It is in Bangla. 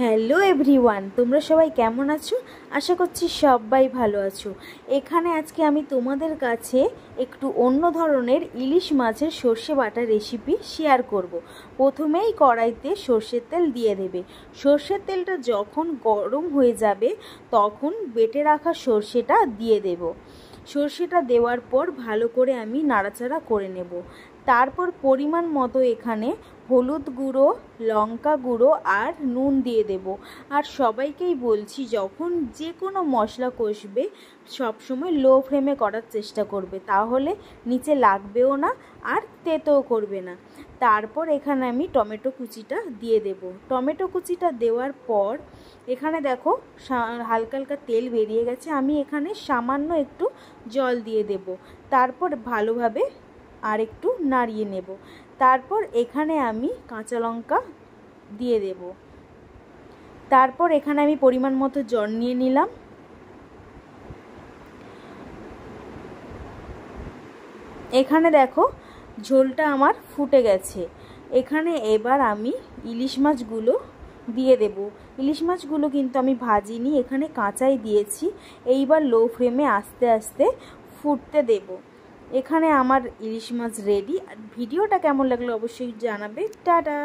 হ্যালো এভরিওয়ান, তোমরা সবাই কেমন আছো? আশা করছি সবাই ভালো আছো। এখানে আজকে আমি তোমাদের কাছে একটু অন্য ধরনের ইলিশ মাছের সর্ষে বাটা রেসিপি শেয়ার করব। প্রথমেই কড়াইতে সর্ষের তেল দিয়ে দেবে। সর্ষের তেলটা যখন গরম হয়ে যাবে তখন বেটে রাখা সর্ষেটা দিয়ে দেব। সর্ষেটা দেওয়ার পর ভালো করে আমি নাড়াচাড়া করে নেব। তারপর পরিমাণ মতো এখানে হলুদ গুঁড়ো, লঙ্কা গুঁড়ো আর নুন দিয়ে দেব। আর সবাইকেই বলছি, যখন যে কোনো মশলা কষবে সবসময় লো ফ্লেমে করার চেষ্টা করবে, তাহলে নিচে লাগবেও না আর তেতোও করবে না। তারপর এখানে আমি টমেটো কুচিটা দিয়ে দেব। টমেটো কুচিটা দেওয়ার পর এখানে দেখো হালকা হালকা তেল বেরিয়ে গেছে, আমি এখানে সামান্য একটু জল দিয়ে দেব। তারপর ভালোভাবে আর একটু নাড়িয়ে নেব। তারপর এখানে আমি কাঁচা লঙ্কা দিয়ে দেব। তারপর এখানে আমি পরিমাণ মতো জল নিয়ে নিলাম। এখানে দেখো ঝোলটা আমার ফুটে গেছে। এখানে এবার আমি ইলিশ মাছগুলো দিয়ে দেব। ইলিশ মাছগুলো কিন্তু আমি ভাজিনি, এখানে কাঁচাই দিয়েছি। এইবার লো ফ্লেমে আস্তে আস্তে ফুটতে দেব। এখানে আমার ইলিশ মাছ রেডি। আর ভিডিওটা কেমন লাগলো অবশ্যই জানাবে। টাটা।